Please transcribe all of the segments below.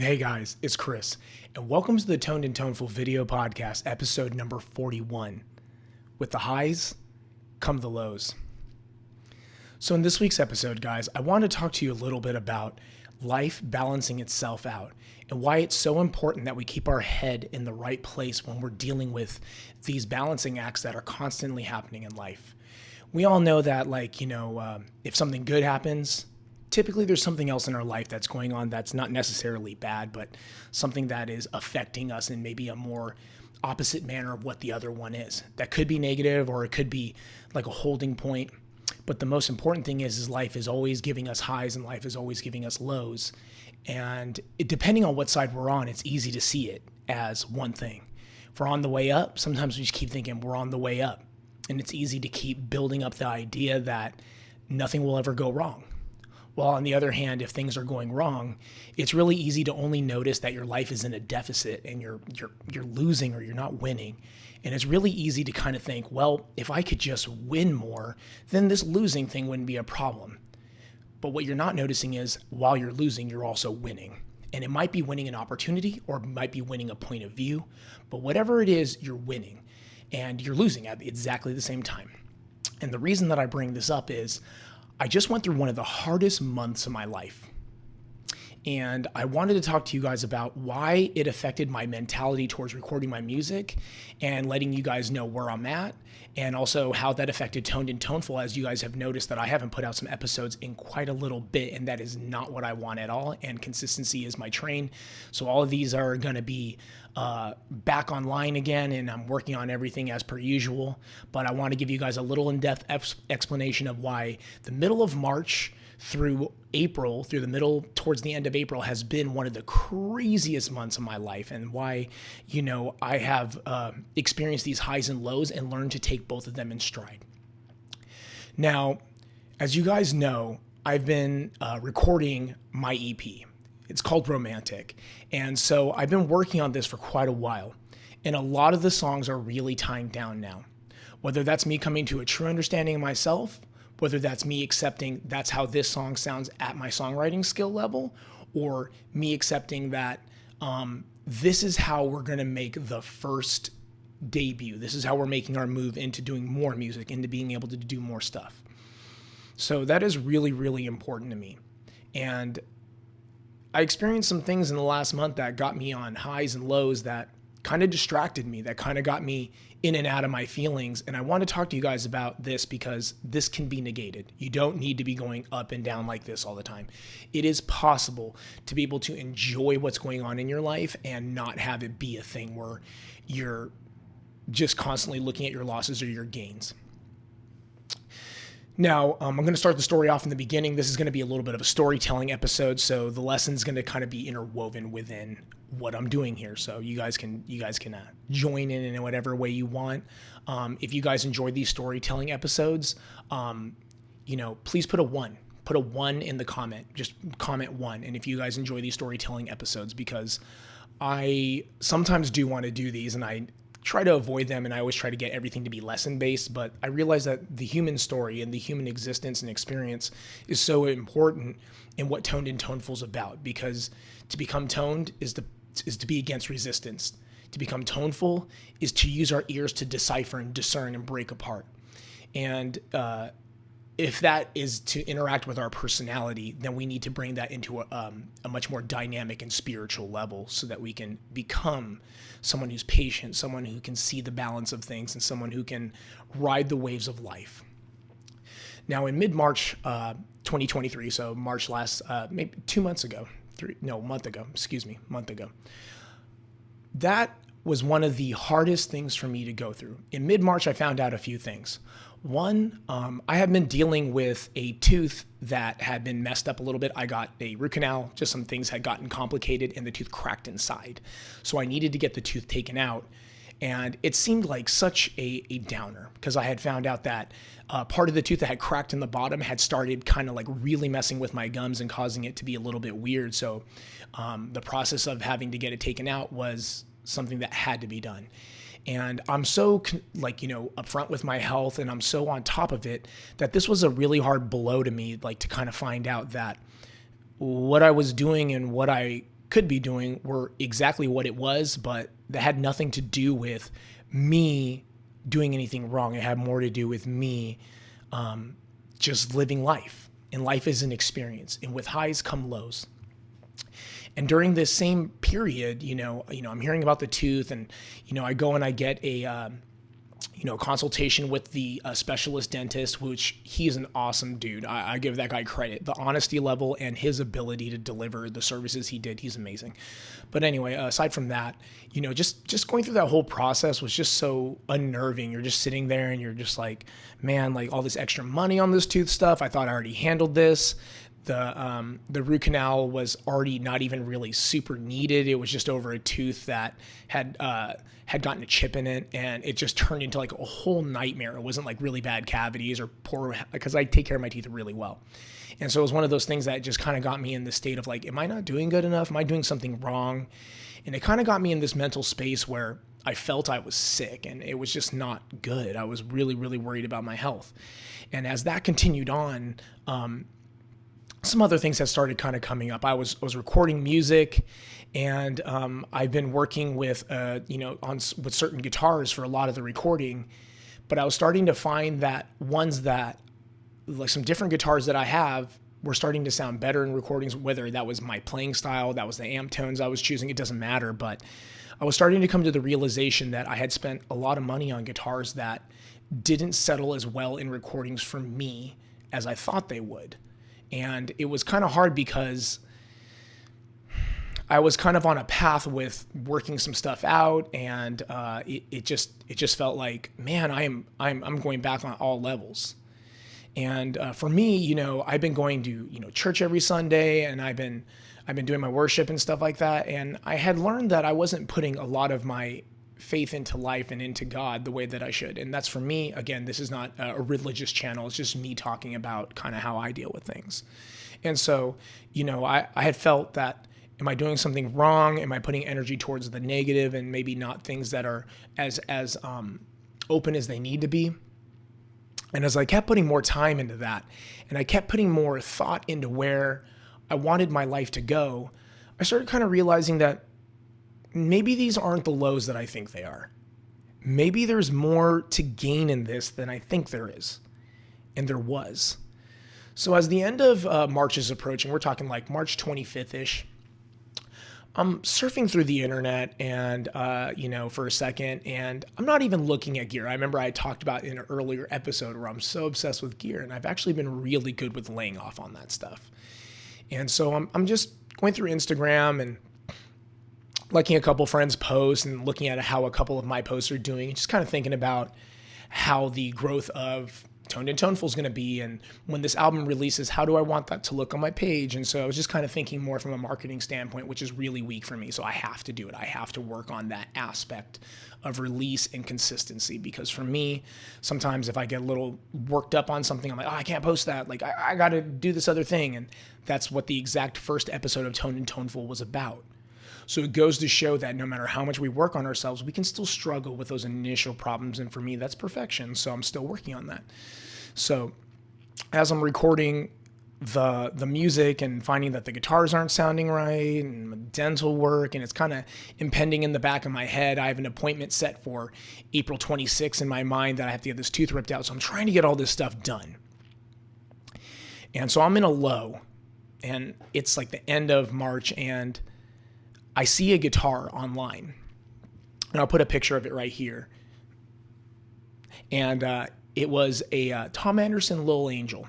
Hey guys, it's Chris, and welcome to the Toned and Toneful video podcast, episode number 41. With the highs, come the lows. So in this week's episode, guys, I want to talk to you a little bit about life balancing itself out and why it's so important that we keep our head in the right place when we're dealing with these balancing acts that are constantly happening in life. We all know that, if something good happens, typically there's something else in our life that's going on that's not necessarily bad, but something that is affecting us in maybe a more opposite manner of what the other one is. That could be negative, or it could be like a holding point. But the most important thing is life is always giving us highs and life is always giving us lows. And depending on what side we're on, it's easy to see it as one thing. If we're on the way up, sometimes we just keep thinking we're on the way up. And it's easy to keep building up the idea that nothing will ever go wrong. While on the other hand, if things are going wrong, it's really easy to only notice that your life is in a deficit and you're losing or you're not winning. And it's really easy to kind of think, well, if I could just win more, then this losing thing wouldn't be a problem. But what you're not noticing is while you're losing, you're also winning. And it might be winning an opportunity or it might be winning a point of view. But whatever it is, you're winning and you're losing at exactly the same time. And the reason that I bring this up is I just went through one of the hardest months of my life. And I wanted to talk to you guys about why it affected my mentality towards recording my music and letting you guys know where I'm at, and also how that affected Toned and Toneful, as you guys have noticed that I haven't put out some episodes in quite a little bit, and that is not what I want at all, and consistency is my train. So all of these are going to be back online again, and I'm working on everything as per usual, but I want to give you guys a little in-depth explanation of why the middle of March through April, towards the end of April, has been one of the craziest months of my life, and why, I have experienced these highs and lows and learned to take both of them in stride. Now, as you guys know, I've been recording my EP. It's called Romantic. And so I've been working on this for quite a while, and a lot of the songs are really tying down now. Whether that's me coming to a true understanding of myself, whether that's me accepting that's how this song sounds at my songwriting skill level, or me accepting that this is how we're going to make the first debut. This is how we're making our move into doing more music, into being able to do more stuff. So that is really, really important to me. And I experienced some things in the last month that got me on highs and lows that kind of distracted me, that kind of got me in and out of my feelings. And I want to talk to you guys about this because this can be negated. You don't need to be going up and down like this all the time. It is possible to be able to enjoy what's going on in your life and not have it be a thing where you're just constantly looking at your losses or your gains. Now, I'm going to start the story off in the beginning. This is going to be a little bit of a storytelling episode, so the lesson's going to kind of be interwoven within what I'm doing here. So you guys can join in whatever way you want. If you guys enjoy these storytelling episodes, please put a 1. Put a 1 in the comment. Just comment 1. And if you guys enjoy these storytelling episodes, because I sometimes do want to do these, and I try to avoid them, and I always try to get everything to be lesson based, but I realize that the human story and the human existence and experience is so important in what Toned and Toneful is about, because to become toned is to be against resistance. To become toneful is to use our ears to decipher and discern and break apart. And if that is to interact with our personality, then we need to bring that into a much more dynamic and spiritual level so that we can become someone who's patient, someone who can see the balance of things, and someone who can ride the waves of life. Now, in mid-March 2023, so March maybe 2 months ago, month ago, that was one of the hardest things for me to go through. In mid-March, I found out a few things. One, I had been dealing with a tooth that had been messed up a little bit. I got a root canal, just some things had gotten complicated, and the tooth cracked inside. So I needed to get the tooth taken out. And it seemed like such a downer, because I had found out that part of the tooth that had cracked in the bottom had started kind of like really messing with my gums and causing it to be a little bit weird. So the process of having to get it taken out was something that had to be done. And I'm so upfront with my health, and I'm so on top of it, that this was a really hard blow to me, to kind of find out that what I was doing and what I could be doing were exactly what it was, but that had nothing to do with me doing anything wrong. It had more to do with me just living life. And life is an experience. And with highs come lows. And during this same period, I'm hearing about the tooth, and, I go and I get a consultation with the specialist dentist, which he's an awesome dude. I give that guy credit. The honesty level and his ability to deliver the services he did, he's amazing. But anyway, aside from that, just going through that whole process was just so unnerving. You're just sitting there and you're just like, man, like all this extra money on this tooth stuff. I thought I already handled this. The root canal was already not even really super needed. It was just over a tooth that had gotten a chip in it, and it just turned into like a whole nightmare. It wasn't like really bad cavities or poor, because I take care of my teeth really well. And so it was one of those things that just kind of got me in the state of like, am I not doing good enough? Am I doing something wrong? And it kind of got me in this mental space where I felt I was sick, and it was just not good. I was really, really worried about my health. And as that continued on, some other things that started kind of coming up. I was recording music, and I've been working with with certain guitars for a lot of the recording, but I was starting to find that ones that, like some different guitars that I have, were starting to sound better in recordings, whether that was my playing style, that was the amp tones I was choosing, it doesn't matter. But I was starting to come to the realization that I had spent a lot of money on guitars that didn't settle as well in recordings for me as I thought they would. And it was kind of hard because I was kind of on a path with working some stuff out, and it just felt like, man, I'm going back on all levels. And for me, I've been going to church every Sunday, and I've been doing my worship and stuff like that. And I had learned that I wasn't putting a lot of my faith into life and into God the way that I should. And that's for me. Again, this is not a religious channel. It's just me talking about kind of how I deal with things. And so, I had felt that, am I doing something wrong? Am I putting energy towards the negative and maybe not things that are as open as they need to be? And as I kept putting more time into that, and I kept putting more thought into where I wanted my life to go, I started kind of realizing that maybe these aren't the lows that I think they are. Maybe there's more to gain in this than I think there is. And there was. So as the end of March is approaching, we're talking like March 25th-ish, I'm surfing through the internet and, for a second, and I'm not even looking at gear. I remember I talked about in an earlier episode where I'm so obsessed with gear, and I've actually been really good with laying off on that stuff. And so I'm just going through Instagram and liking a couple friends' posts and looking at how a couple of my posts are doing, and just kind of thinking about how the growth of Toned and Toneful is going to be, and when this album releases, how do I want that to look on my page? And so I was just kind of thinking more from a marketing standpoint, which is really weak for me. So I have to do it. I have to work on that aspect of release and consistency, because for me, sometimes if I get a little worked up on something, I'm like, oh, I can't post that. Like I got to do this other thing. And that's what the exact first episode of Toned and Toneful was about. So it goes to show that no matter how much we work on ourselves, we can still struggle with those initial problems. And for me, that's perfection. So I'm still working on that. So as I'm recording the music and finding that the guitars aren't sounding right, and dental work, and it's kind of impending in the back of my head, I have an appointment set for April 26th in my mind that I have to get this tooth ripped out. So I'm trying to get all this stuff done. And so I'm in a low, and it's like the end of March, and I see a guitar online, and I'll put a picture of it right here. And it was a Tom Anderson Little Angel.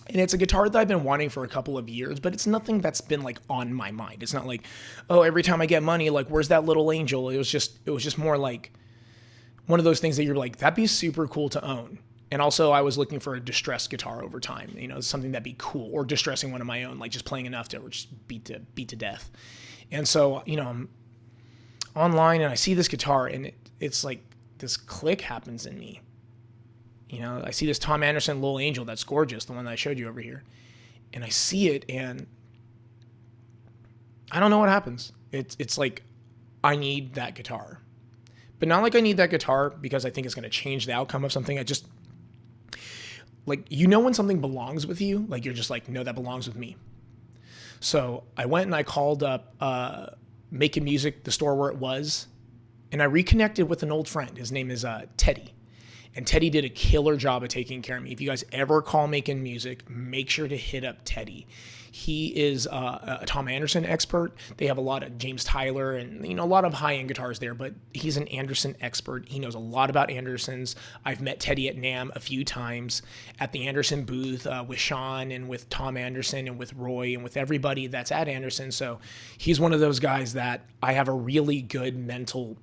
And it's a guitar that I've been wanting for a couple of years, but it's nothing that's been like on my mind. It's not like, oh, every time I get money, like, where's that little angel? It was just more like one of those things that you're like, that'd be super cool to own. And also I was looking for a distressed guitar over time, something that'd be cool, or distressing one of my own, like just playing enough to just beat to death. And so, I'm online and I see this guitar, and it's like this click happens in me. I see this Tom Anderson Little Angel that's gorgeous, the one that I showed you over here. And I see it, and I don't know what happens. It's like I need that guitar. But not like I need that guitar because I think it's going to change the outcome of something. I just, like, when something belongs with you, like you're just like, no, that belongs with me. So I went and I called up Making Music, the store where it was, and I reconnected with an old friend. His name is Teddy. And Teddy did a killer job of taking care of me. If you guys ever call Making Music, make sure to hit up Teddy. He is a Tom Anderson expert. They have a lot of James Tyler and a lot of high-end guitars there, but he's an Anderson expert. He knows a lot about Andersons. I've met Teddy at NAMM a few times at the Anderson booth with Sean and with Tom Anderson and with Roy and with everybody that's at Anderson. So he's one of those guys that I have a really good mental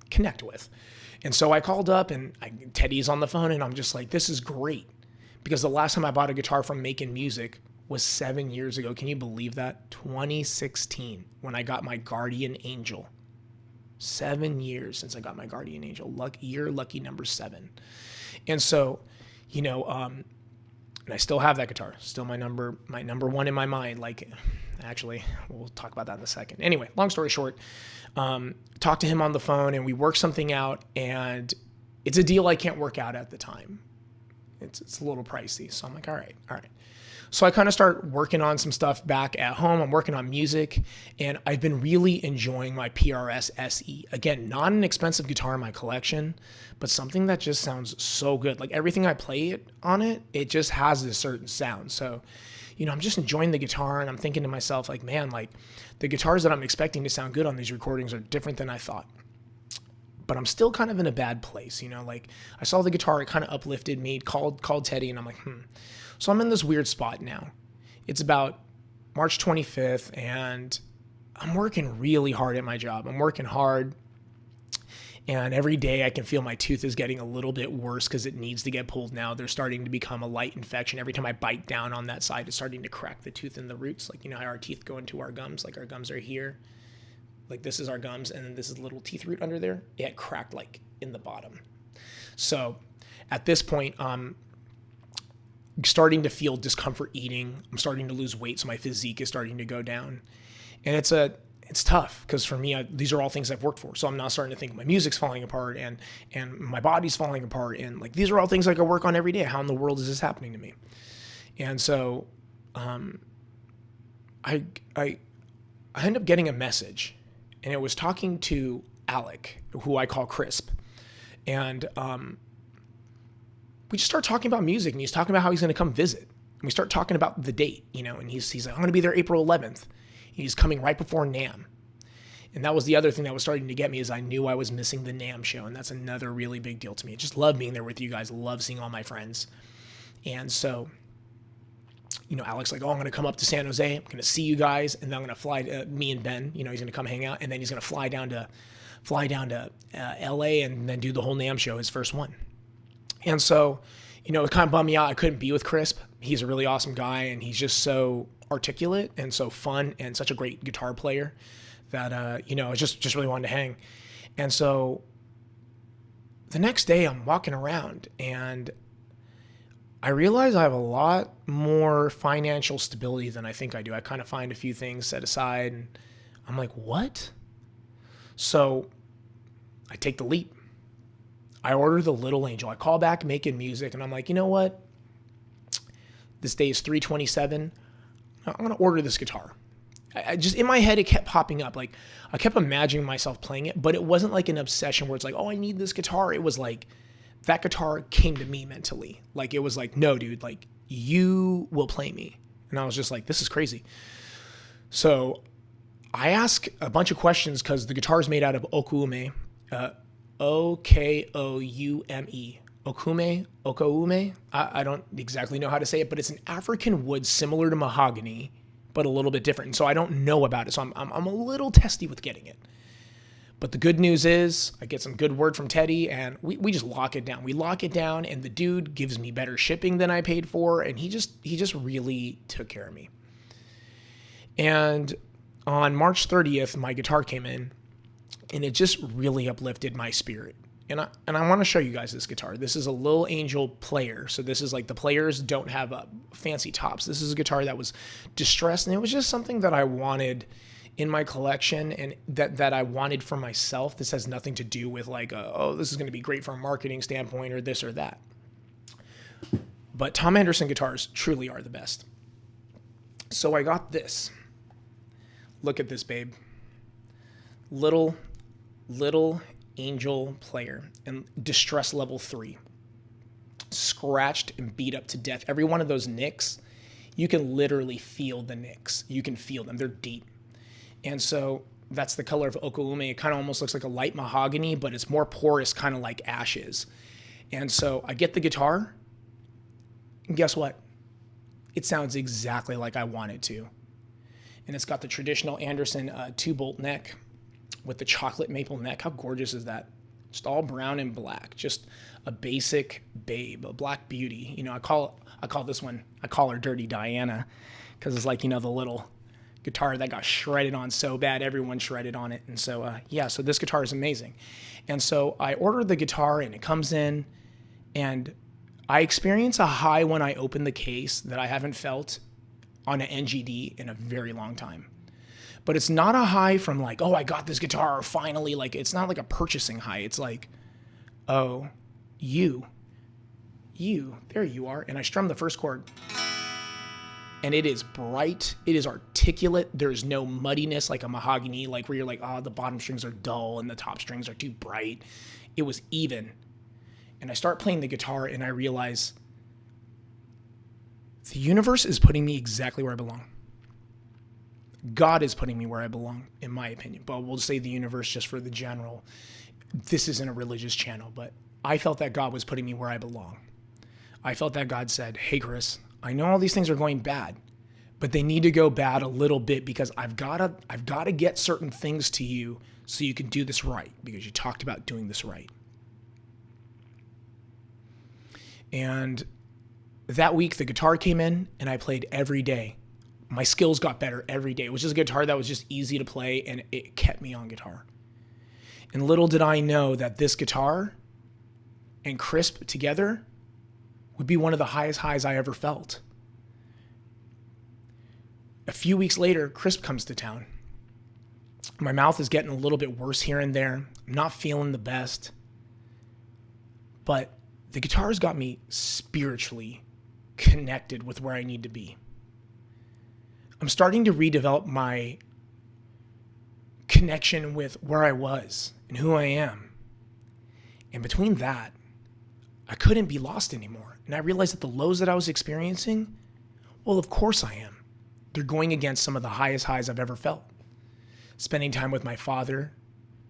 connect with. And so I called up and Teddy's on the phone and I'm just like, this is great. Because the last time I bought a guitar from Making Music was 7 years ago. Can you believe that? 2016, when I got my Guardian Angel. 7 years since I got my Guardian Angel. Lucky number 7. And so, and I still have that guitar. Still my number one in my mind. Actually, we'll talk about that in a second. Anyway, long story short, talked to him on the phone and we worked something out, and it's a deal I can't work out at the time. It's a little pricey. So I'm like, all right. So I kind of start working on some stuff back at home. I'm working on music, and I've been really enjoying my PRS SE. Again, not an expensive guitar in my collection, but something that just sounds so good. Like everything I play on it, it just has this certain sound. So, I'm just enjoying the guitar, and I'm thinking to myself, the guitars that I'm expecting to sound good on these recordings are different than I thought. But I'm still kind of in a bad place, I saw the guitar, it kind of uplifted me, called Teddy, and I'm like, So I'm in this weird spot now. It's about March 25th, and I'm working really hard at my job. I'm working hard, and every day I can feel my tooth is getting a little bit worse because it needs to get pulled now. They're starting to become a light infection. Every time I bite down on that side, it's starting to crack the tooth in the roots. How our teeth go into our gums, our gums are here. This is our gums, and then this is the little teeth root under there. It cracked in the bottom. So at this point, I'm starting to feel discomfort eating. I'm starting to lose weight, so my physique is starting to go down. And it's tough because for me, these are all things I've worked for. So I'm now starting to think my music's falling apart and my body's falling apart. And these are all things I could work on every day. How in the world is this happening to me? And so I end up getting a message, and it was talking to Alec, who I call Crisp. And we just start talking about music, and he's talking about how he's going to come visit. And we start talking about the date, and he's like, I'm going to be there April 11th. He's coming right before NAMM. And that was the other thing that was starting to get me, is I knew I was missing the NAMM show. And that's another really big deal to me. I just love being there with you guys. Love seeing all my friends. And so, Alec's like, I'm going to come up to San Jose. I'm going to see you guys. And then I'm going to fly to me and Ben, he's going to come hang out. And then he's going to fly down to LA and then do the whole NAMM show, his first one. And so, it kind of bummed me out. I couldn't be with Crisp. He's a really awesome guy, and he's just so articulate and so fun and such a great guitar player that, I just really wanted to hang. And so the next day I'm walking around and I realize I have a lot more financial stability than I think I do. I kind of find a few things set aside and I'm like, what? So I take the leap. I order the Little Angel. I call back Making Music and I'm like, you know what? This day is 3/27. I'm going to order this guitar. I just, in my head, it kept popping up. I kept imagining myself playing it, but it wasn't like an obsession where it's like, oh, I need this guitar. It was like that guitar came to me mentally. It was like, no, dude, you will play me. And I was just like, this is crazy. So I ask a bunch of questions because the guitar is made out of okume, Okoume. Okoume. I don't exactly know how to say it, but it's an African wood similar to mahogany, but a little bit different. And so I don't know about it. So I'm a little testy with getting it. But the good news is I get some good word from Teddy and we just lock it down. We lock it down and the dude gives me better shipping than I paid for. And he just really took care of me. And on March 30th, my guitar came in and it just really uplifted my spirit. And I want to show you guys this guitar. This is a Little Angel player. So this is the players don't have fancy tops. This is a guitar that was distressed, and it was just something that I wanted in my collection and that I wanted for myself. This has nothing to do with this is going to be great from a marketing standpoint or this or that. But Tom Anderson guitars truly are the best. So I got this. Look at this, babe. Little Angel player and distress level 3. Scratched and beat up to death. Every one of those nicks, you can literally feel the nicks. You can feel them. They're deep. And so that's the color of Okaume. It kind of almost looks like a light mahogany, but it's more porous, kind of like ashes. And so I get the guitar, and guess what? It sounds exactly like I want it to. And it's got the traditional Anderson 2-bolt neck with the chocolate maple neck. How gorgeous is that? Just all brown and black. Just a basic babe, a black beauty. You know, I call her Dirty Diana, because it's like, you know, the little guitar that got shredded on so bad, everyone shredded on it. And so, so this guitar is amazing. And so I ordered the guitar, and it comes in, and I experience a high when I open the case that I haven't felt on an NGD in a very long time. But it's not a high from like, oh, I got this guitar finally. Like, it's not like a purchasing high. It's like, oh, you, there you are. And I strum the first chord, and it is bright. It is articulate. There's no muddiness like a mahogany, like where you're like, oh, the bottom strings are dull and the top strings are too bright. It was even. And I start playing the guitar, and I realize the universe is putting me exactly where I belong. God is putting me where I belong, in my opinion. But we'll say the universe just for the general. This isn't a religious channel, but I felt that God was putting me where I belong. I felt that God said, hey, Chris, I know all these things are going bad, but they need to go bad a little bit, because I've got to get certain things to you so you can do this right, because you talked about doing this right. And that week, the guitar came in, and I played every day. My skills got better every day. It was just a guitar that was just easy to play, and it kept me on guitar. And little did I know that this guitar and Crisp together would be one of the highest highs I ever felt. A few weeks later, Crisp comes to town. My mouth is getting a little bit worse here and there. I'm not feeling the best. But the guitar's got me spiritually connected with where I need to be. I'm starting to redevelop my connection with where I was and who I am. And between that, I couldn't be lost anymore. And I realized that the lows that I was experiencing, well, of course I am. They're going against some of the highest highs I've ever felt. Spending time with my father,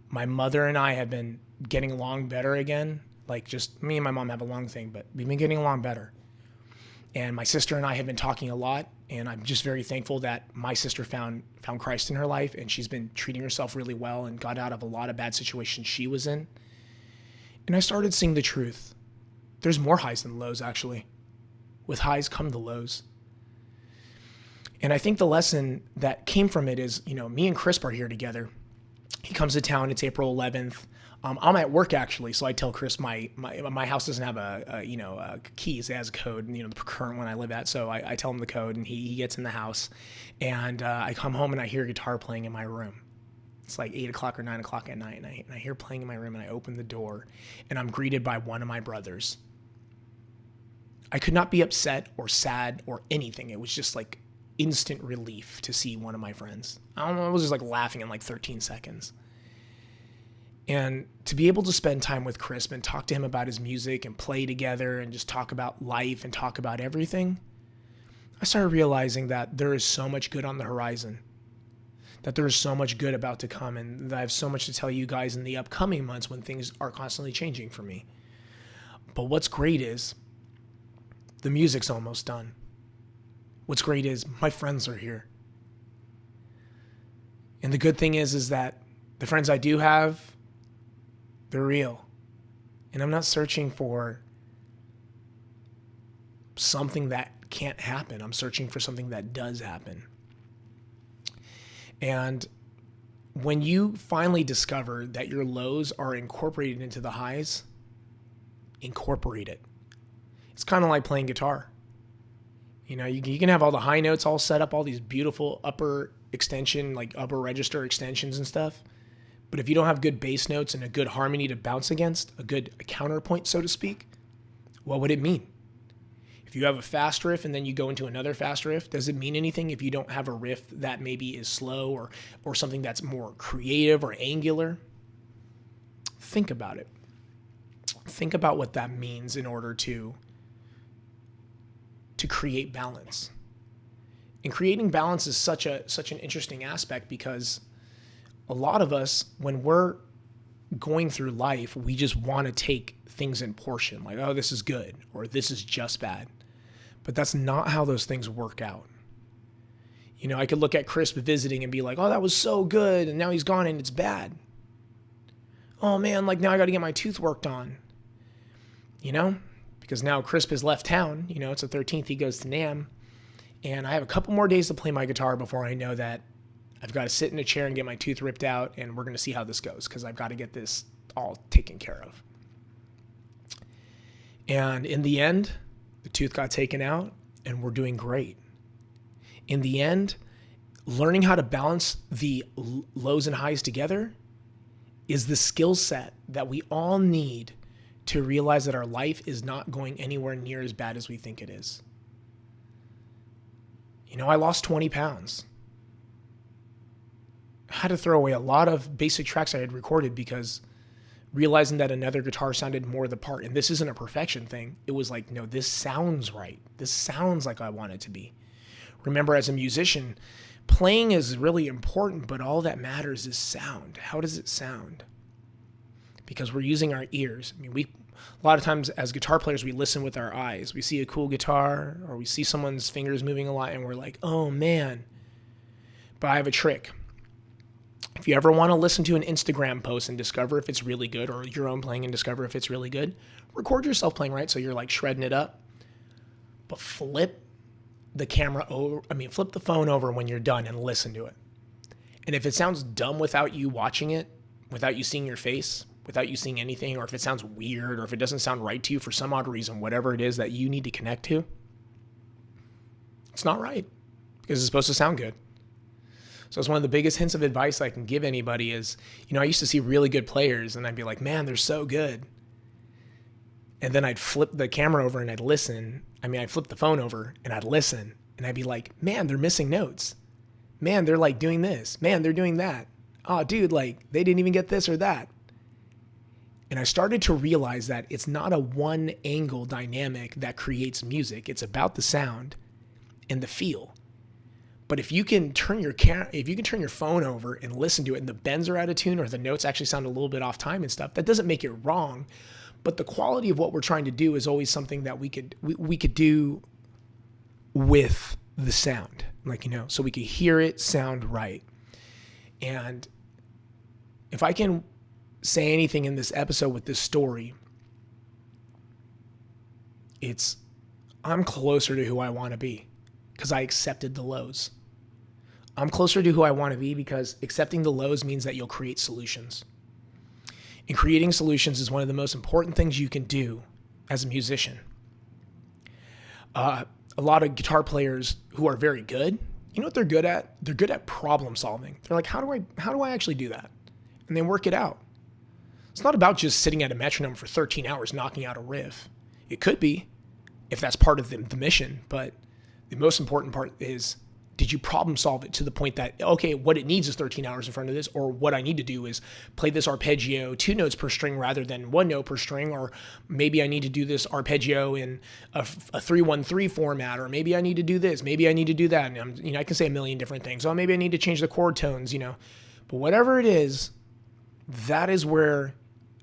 my mother and I have been getting along better again. Like, just me and my mom have a long thing, but we've been getting along better. And my sister and I have been talking a lot, and I'm just very thankful that my sister found Christ in her life, and she's been treating herself really well and got out of a lot of bad situations she was in. And I started seeing the truth. There's more highs than lows, actually. With highs come the lows. And I think the lesson that came from it is, you know, me and Crisp are here together. He comes to town. It's April 11th. I'm at work, actually, so I tell Chris my house doesn't have a keys. It has a code, you know, the current one I live at. So I tell him the code, and he gets in the house, and I come home and I hear guitar playing in my room. It's like 8 o'clock or 9 o'clock at night, and I hear playing in my room, and I open the door, and I'm greeted by one of my brothers. I could not be upset or sad or anything. It was just like instant relief to see one of my friends. I don't know, I was just like laughing in like 13 seconds. And to be able to spend time with Crisp and talk to him about his music and play together and just talk about life and talk about everything, I started realizing that there is so much good on the horizon, that there is so much good about to come, and that I have so much to tell you guys in the upcoming months when things are constantly changing for me. But what's great is the music's almost done. What's great is my friends are here. And the good thing is that the friends I do have, they're real. And I'm not searching for something that can't happen. I'm searching for something that does happen. And when you finally discover that your lows are incorporated into the highs, incorporate it. It's kind of like playing guitar. You know, you can have all the high notes all set up, all these beautiful upper extension, like upper register extensions and stuff. But if you don't have good bass notes and a good harmony to bounce against, a good counterpoint, so to speak, what would it mean? If If you have a fast riff and then you go into another fast riff, does it mean anything if you don't have a riff that maybe is slow or something that's more creative or angular? Think about it. Think about what that means in order to create balance. And creating balance is such an interesting aspect, because a lot of us, when we're going through life, we just want to take things in portion, like, oh, this is good or this is just bad. But that's not how those things work out. You know, I could look at Crisp visiting and be like, oh, that was so good, and now he's gone and it's bad. Oh man, like now I got to get my tooth worked on. You know, because now Crisp has left town. You know, it's the 13th, he goes to NAMM, and I have a couple more days to play my guitar before I know that I've got to sit in a chair and get my tooth ripped out, and we're going to see how this goes, because I've got to get this all taken care of. And in the end, the tooth got taken out, and we're doing great. In the end, learning how to balance the lows and highs together is the skill set that we all need to realize that our life is not going anywhere near as bad as we think it is. You know, I lost 20 pounds. I had to throw away a lot of basic tracks I had recorded because realizing that another guitar sounded more the part, and this isn't a perfection thing. It was like, no, this sounds right. This sounds like I want it to be. Remember, as a musician, playing is really important, but all that matters is sound. How does it sound? Because we're using our ears. I mean, a lot of times as guitar players, we listen with our eyes. We see a cool guitar, or we see someone's fingers moving a lot, and we're like, oh man. But I have a trick. If you ever want to listen to an Instagram post and discover if it's really good, or your own playing and discover if it's really good, record yourself playing, right? So you're like shredding it up, but flip the phone over when you're done and listen to it. And if it sounds dumb without you watching it, without you seeing your face, without you seeing anything, or if it sounds weird, or if it doesn't sound right to you for some odd reason, whatever it is that you need to connect to, it's not right, because it's supposed to sound good. So it's one of the biggest hints of advice I can give anybody is, you know, I used to see really good players and I'd be like, man, they're so good. And then I'd flip the camera over and I'd listen. I'd flip the phone over and I'd listen, and I'd be like, man, they're missing notes. Man, they're like doing this. Man, they're doing that. Oh, dude, like they didn't even get this or that. And I started to realize that it's not a one angle dynamic that creates music. It's about the sound and the feel. But if you can turn your phone over and listen to it, and the bends are out of tune, or the notes actually sound a little bit off time and stuff, that doesn't make it wrong. But the quality of what we're trying to do is always something that we could do with the sound, like, you know, so we could hear it sound right. And if I can say anything in this episode with this story, it's I'm closer to who I want to be because I accepted the lows. I'm closer to who I want to be because accepting the lows means that you'll create solutions. And creating solutions is one of the most important things you can do as a musician. A lot of guitar players who are very good, you know what they're good at? They're good at problem solving. They're like, how do I actually do that? And they work it out. It's not about just sitting at a metronome for 13 hours knocking out a riff. It could be, if that's part of the mission, but the most important part is, did you problem solve it to the point that, okay, what it needs is 13 hours in front of this, or what I need to do is play this arpeggio 2 notes per string rather than 1 note per string, or maybe I need to do this arpeggio in a 3-1-3 format, or maybe I need to do this, maybe I need to do that. And I can say a million different things. Oh, maybe I need to change the chord tones, but whatever it is, that is where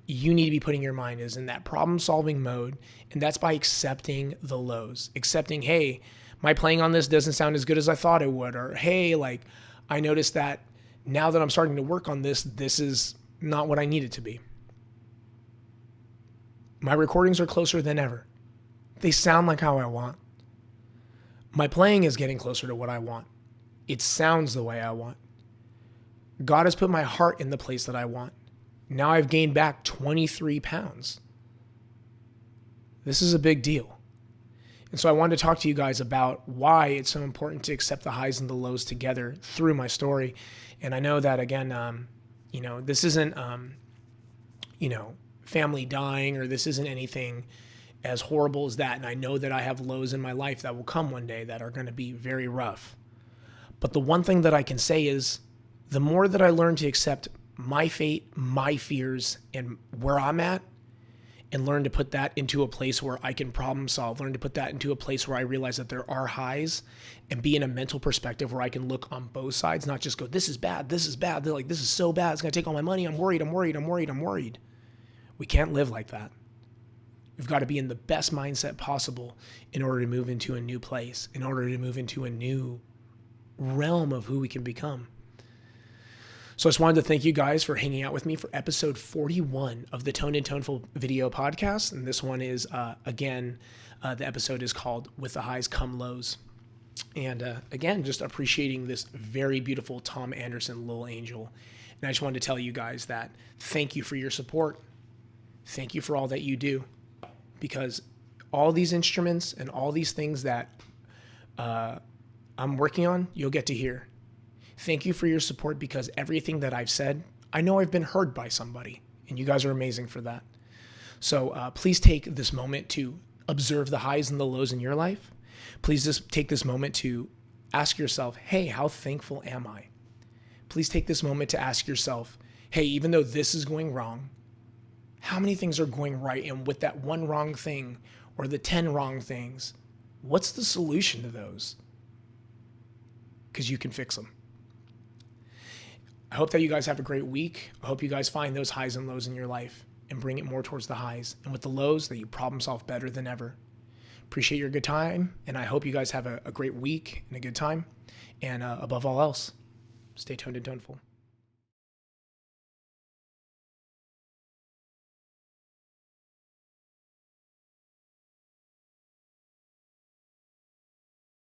you need to be putting your mind, is in that problem solving mode. And that's by accepting the lows, accepting, hey, my playing on this doesn't sound as good as I thought it would. Or, hey, like I noticed that now that I'm starting to work on this, this is not what I need it to be. My recordings are closer than ever. They sound like how I want. My playing is getting closer to what I want. It sounds the way I want. God has put my heart in the place that I want. Now I've gained back 23 pounds. This is a big deal. And so I wanted to talk to you guys about why it's so important to accept the highs and the lows together through my story. And I know that, again, this isn't, family dying, or this isn't anything as horrible as that. And I know that I have lows in my life that will come one day that are going to be very rough. But the one thing that I can say is the more that I learn to accept my fate, my fears, and where I'm at, and learn to put that into a place where I can problem solve, learn to put that into a place where I realize that there are highs, and be in a mental perspective where I can look on both sides, not just go, this is bad, this is bad. They're like, this is so bad, it's gonna take all my money, I'm worried. We can't live like that. We've got to be in the best mindset possible in order to move into a new place, in order to move into a new realm of who we can become. So I just wanted to thank you guys for hanging out with me for episode 41 of the Toned and Toneful video podcast. And this one is, the episode is called With the Highs Come Lows. And again, just appreciating this very beautiful Tom Anderson Little Angel. And I just wanted to tell you guys that thank you for your support. Thank you for all that you do. Because all these instruments and all these things that I'm working on, you'll get to hear. Thank you for your support, because everything that I've said, I know I've been heard by somebody, and you guys are amazing for that. So please take this moment to observe the highs and the lows in your life. Please just take this moment to ask yourself, hey, how thankful am I? Please take this moment to ask yourself, hey, even though this is going wrong, how many things are going right? And with that one wrong thing or the 10 wrong things, what's the solution to those? Because you can fix them. I hope that you guys have a great week. I hope you guys find those highs and lows in your life and bring it more towards the highs. And with the lows, that you problem solve better than ever. Appreciate your good time. And I hope you guys have a great week and a good time. And above all else, stay toned and toneful.